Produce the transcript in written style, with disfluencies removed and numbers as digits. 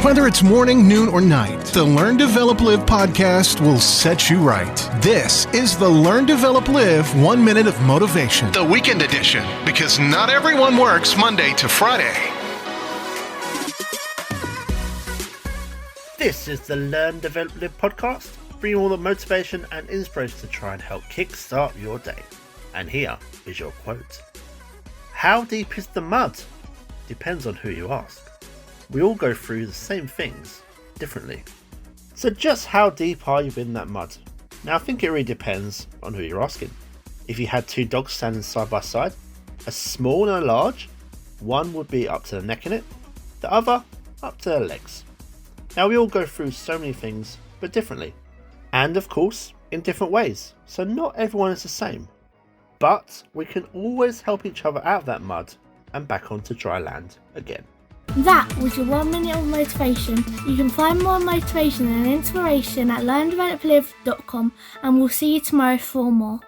Whether it's morning, noon, or night, the Learn, Develop, Live podcast will set you right. This is the Learn, Develop, Live 1 Minute of Motivation, the weekend edition, because not everyone works Monday to Friday. This is the Learn, Develop, Live podcast, bringing all the motivation and inspiration to try and help kickstart your day. And here is your quote. How deep is the mud? Depends on who you ask. We all go through the same things differently. So just how deep are you in that mud? Now I think it really depends on who you're asking. If you had two dogs standing side by side, a small and a large, one would be up to the neck in it, the other up to the legs. Now we all go through so many things, but differently. And of course, in different ways. So not everyone is the same. But we can always help each other out of that mud and back onto dry land again. That was your 1 minute of motivation. You can find more motivation and inspiration at learndeveloplive.com, and we'll see you tomorrow for more.